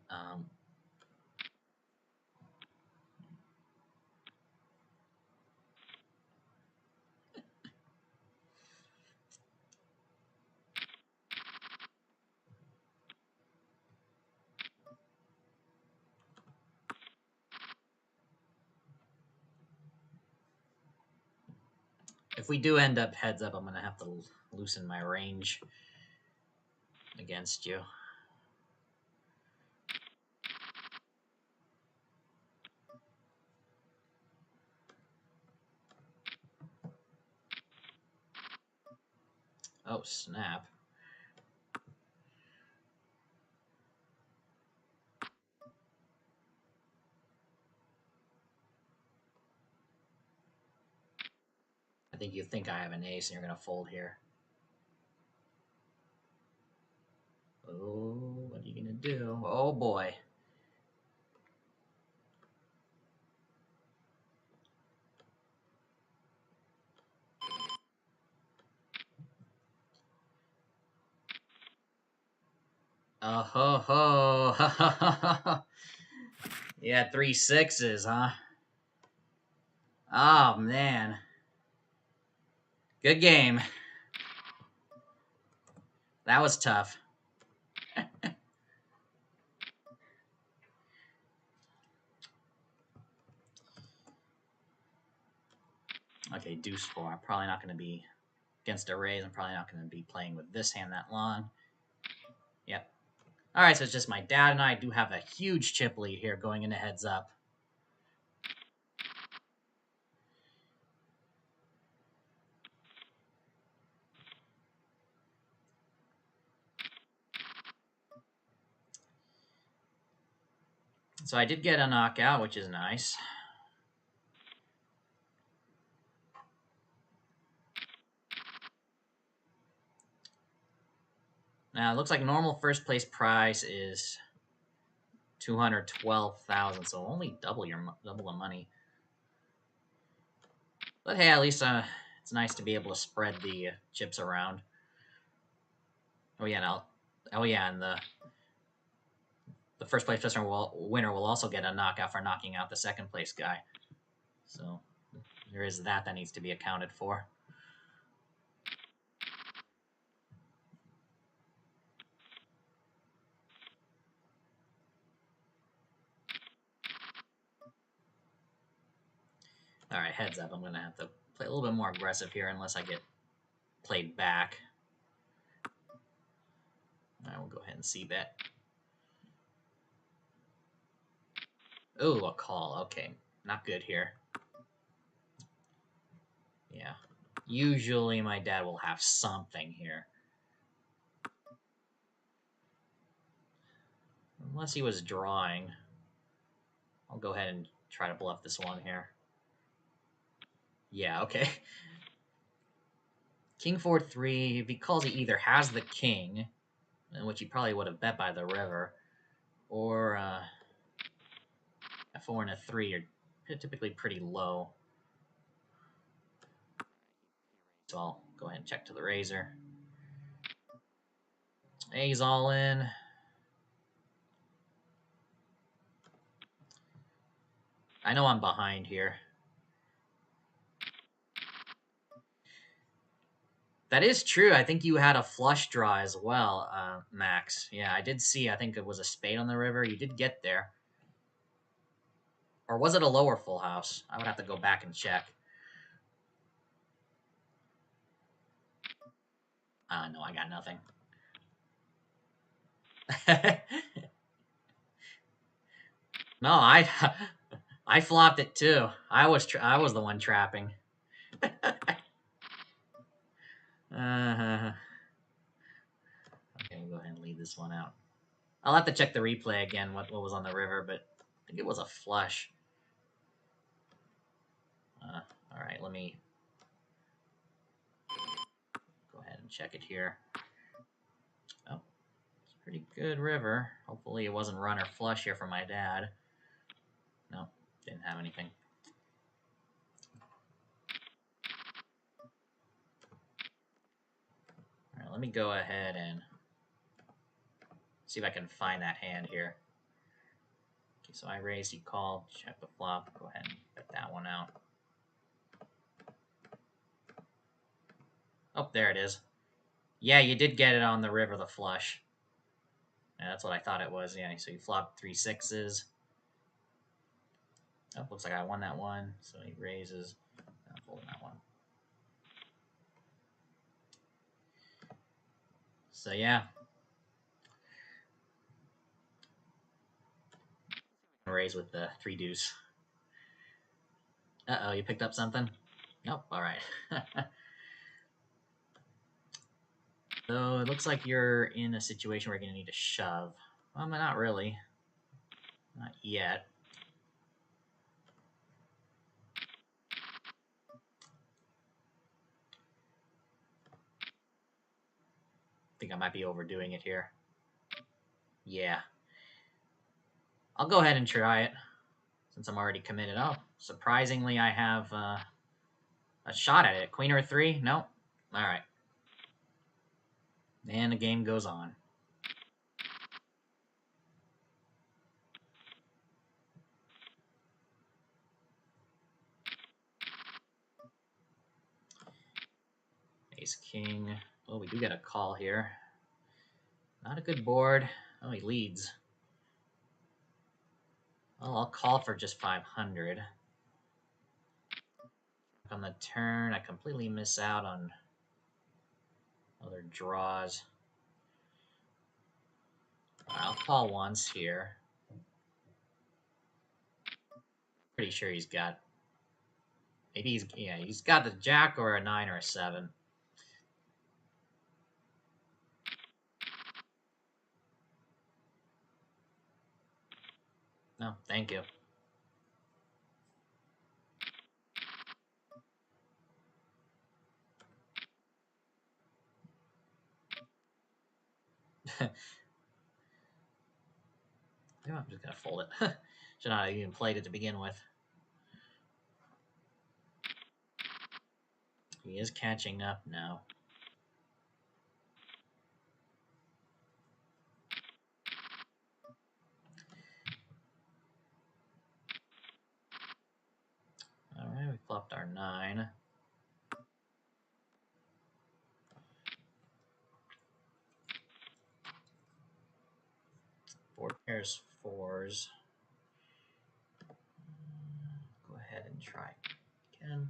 If we do end up heads up, I'm going to have to loosen my range against you. Oh, snap. I think you think I have an ace and you're going to fold here. Oh, what are you going to do? Oh, boy. Oh, ho, ho. You had 3 6s, huh? Oh, man. Good game. That was tough. Okay, deuce 4. I'm probably not going to be against a raise. I'm probably not going to be playing with this hand that long. Yep. All right, so it's just my dad and I do have a huge chip lead here going into heads up. So I did get a knockout, which is nice. Now, it looks like normal first place prize is 212,000, so only double the money. But hey, at least it's nice to be able to spread the chips around. Oh yeah, and the first place winner will also get a knockout for knocking out the second place guy. So there is that needs to be accounted for. All right, heads up. I'm going to have to play a little bit more aggressive here unless I get played back. All right, we'll go ahead and c-bet. Ooh, a call. Okay, not good here. Yeah. Usually my dad will have something here. Unless he was drawing. I'll go ahead and try to bluff this one here. Yeah, okay. King 4-3, because he either has the king, which he probably would have bet by the river, or a 4 and a 3 are typically pretty low. So I'll go ahead and check to the razor. A's all in. I know I'm behind here. That is true. I think you had a flush draw as well, Max. Yeah, I did see. I think it was a spade on the river. You did get there. Or was it a lower full house? I would have to go back and check. No, I got nothing. No, I flopped it too. I was the one trapping. Okay, we'll go ahead and leave this one out. I'll have to check the replay again, what was on the river, but I think it was a flush. All right, let me go ahead and check it here. Oh, it's a pretty good river. Hopefully it wasn't run or flush here for my dad. No, didn't have anything. All right, let me go ahead and see if I can find that hand here. Okay, so I raised, you called, check the flop. Go ahead and bet that one out. Oh, there it is. Yeah, you did get it on the river, the flush. Yeah, that's what I thought it was. Yeah, so you flopped 3 6s. Oh, looks like I won that one. So he raises. I'm folding that one. So yeah. Raise with the 3 deuce. Uh-oh, you picked up something? Nope, alright. So it looks like you're in a situation where you're going to need to shove. Well, not really. Not yet. I think I might be overdoing it here. Yeah. I'll go ahead and try it, since I'm already committed. Oh, surprisingly, I have a shot at it. Queen or 3? Nope. Alright. And the game goes on. Ace king. Oh, we do get a call here. Not a good board. Oh, he leads. Well, I'll call for just 500. On the turn, I completely miss out on other draws. I'll call once here. Pretty sure he's got... Maybe he's got the jack or a 9 or a 7. No, thank you. I'm just gonna fold it. Should not have even played it to begin with. He is catching up now. Alright, we flopped our 9. Board pairs 4s. Go ahead and try again.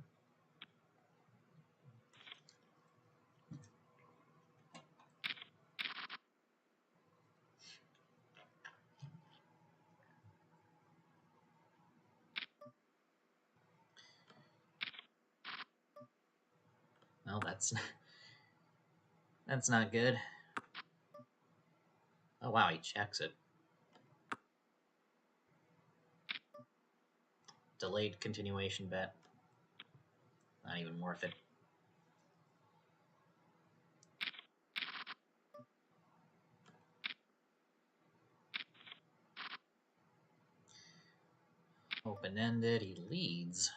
No, that's not good. Oh wow, he checks it. Delayed continuation bet. Not even worth it. Open-ended, he leads.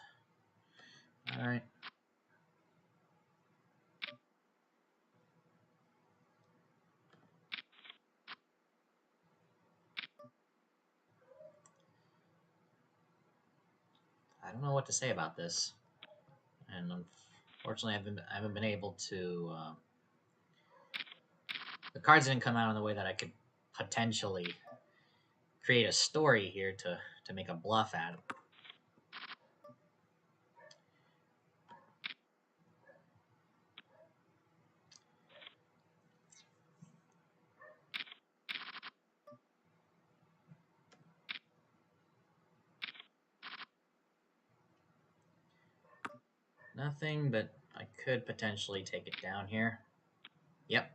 Alright. I don't know what to say about this. And unfortunately, I haven't been able to... the cards didn't come out in the way that I could potentially create a story here to make a bluff at. Nothing, but I could potentially take it down here. Yep.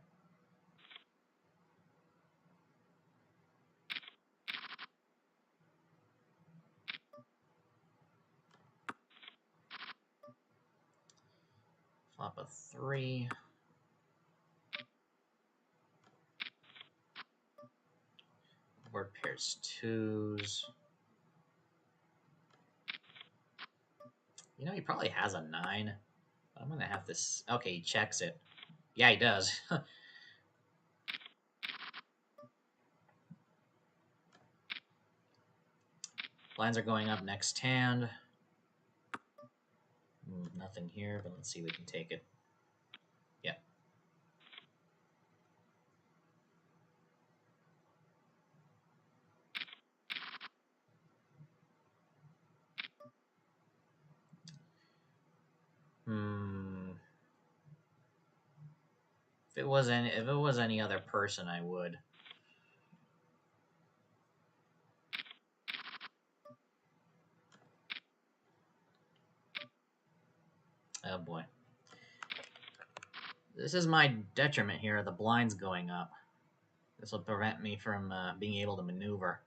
Flop a 3. Board pairs 2s. You know, he probably has a 9. But I'm going to have this... Okay, he checks it. Yeah, he does. Blinds are going up next hand. Nothing here, but let's see if we can take it. Yeah. If it was any other person, I would. Oh boy. This is my detriment here, the blinds going up. This will prevent me from being able to maneuver.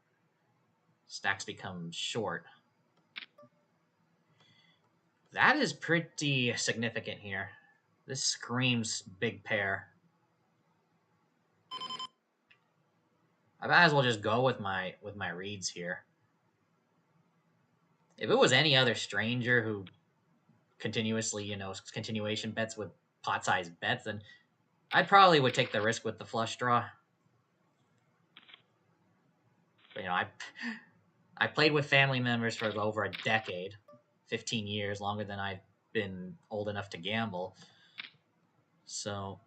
Stacks become short. That is pretty significant here. This screams big pair. I might as well just go with my reads here. If it was any other stranger who continuously, continuation bets with pot-sized bets, then I probably would take the risk with the flush draw. But, I played with family members for over a decade, 15 years, longer than I've been old enough to gamble. So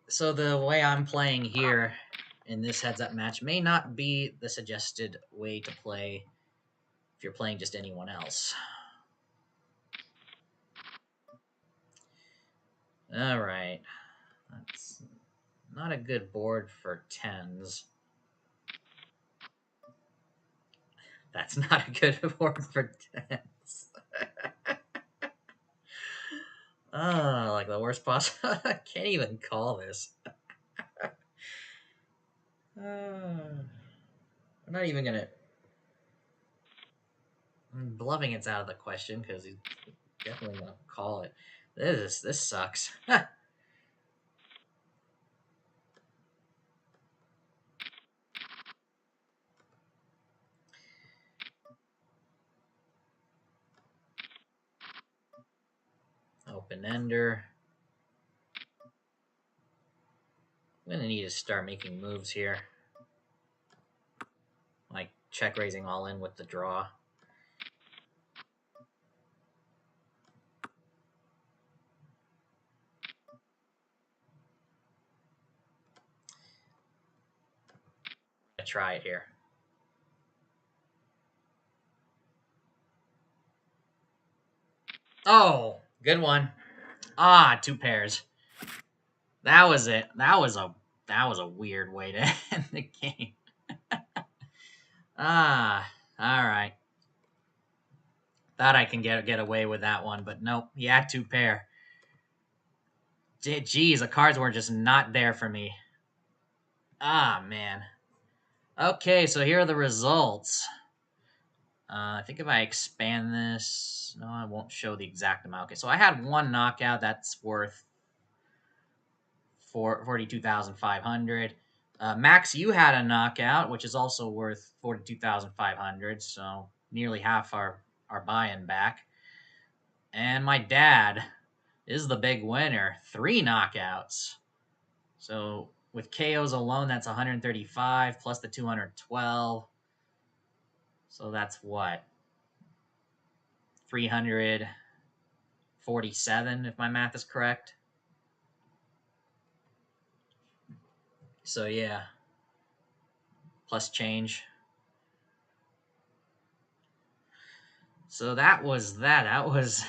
so the way I'm playing here in this heads-up match may not be the suggested way to play if you're playing just anyone else. All right, that's not a good board for tens. That's not a good board for tens. Oh, like the worst possible. I can't even call this. I'm not even gonna. Bluffing it's out of the question because he's definitely gonna call it. This sucks. Open ender. I'm gonna need to start making moves here, like check raising all in with the draw. I'm gonna try it here. Oh, good one. Ah, two pairs. That was it. That was a weird way to end the game. Ah, all right. Thought I can get away with that one, but nope. He had two pair. Geez, the cards were just not there for me. Ah, man. Okay, so here are the results. I think if I expand this, no, I won't show the exact amount. Okay, so I had one knockout that's worth 42,500. Max, you had a knockout, which is also worth 42,500. So nearly half our buy-in back. And my dad is the big winner, 3 knockouts. So with KOs alone, that's 135 plus the 212. So that's what? 347, if my math is correct. So yeah, plus change. So that was that. That was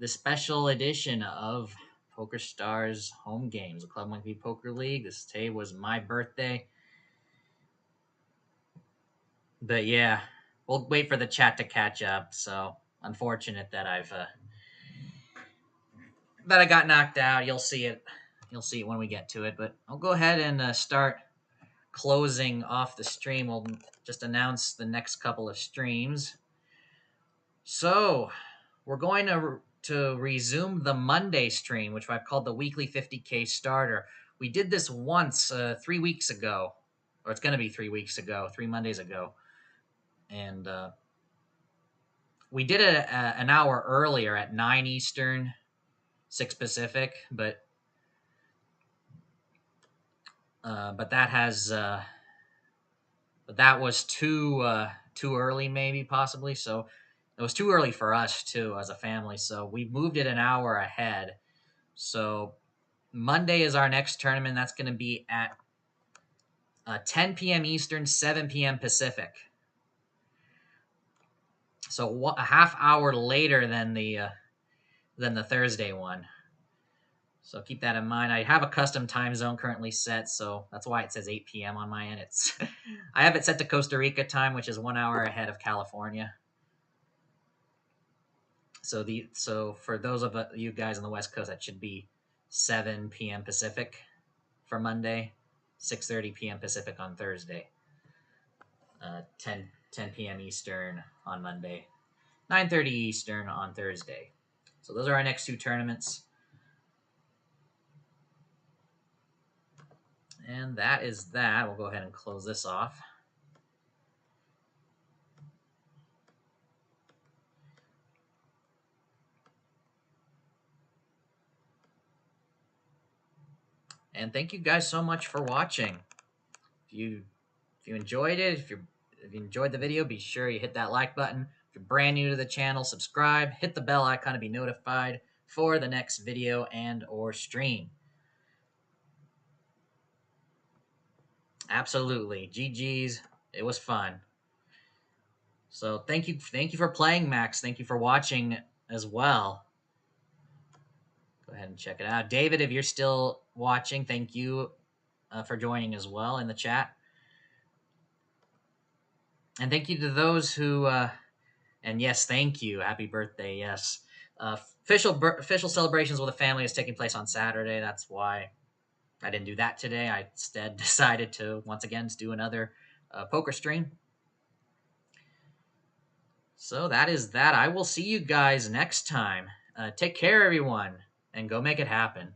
the special edition of PokerStars home games, the Club Monkey Poker League. This day was my birthday. But yeah, we'll wait for the chat to catch up. So unfortunate that I got knocked out. You'll see it. You'll see it when we get to it. But I'll go ahead and start closing off the stream. We'll just announce the next couple of streams. So we're going to resume the Monday stream, which I've called the weekly 50K starter. We did this once 3 weeks ago, or it's going to be 3 weeks ago, 3 Mondays ago, and we did it an hour earlier at 9 Eastern, 6 Pacific, but that was too early, maybe possibly. So it was too early for us too as a family. So we moved it an hour ahead. So Monday is our next tournament. That's going to be at 10 p.m. Eastern, 7 p.m. Pacific. So a half hour later than the Thursday one. So keep that in mind. I have a custom time zone currently set, so that's why it says 8 p.m. on my end. I have it set to Costa Rica time, which is 1 hour ahead of California. So for those of you guys on the West Coast, that should be 7 p.m. Pacific for Monday, 6:30 p.m. Pacific on Thursday, 10 p.m. Eastern on Monday, 9:30 Eastern on Thursday. So those are our next two tournaments. And that is that. We'll go ahead and close this off. And thank you guys so much for watching. if you enjoyed it, if you enjoyed the video, be sure you hit that like button. If you're brand new to the channel, subscribe, hit the bell icon to be notified for the next video and or stream. Absolutely. GG's. It was fun. So thank you for playing, Max. Thank you for watching as well. Go ahead and check it out. David, if you're still watching, thank you for joining as well in the chat. And thank you to those who, and yes, thank you. Happy birthday, yes. Official celebrations with the family is taking place on Saturday. That's why I didn't do that today. I instead decided to, once again, do another poker stream. So that is that. I will see you guys next time. Take care, everyone, and go make it happen.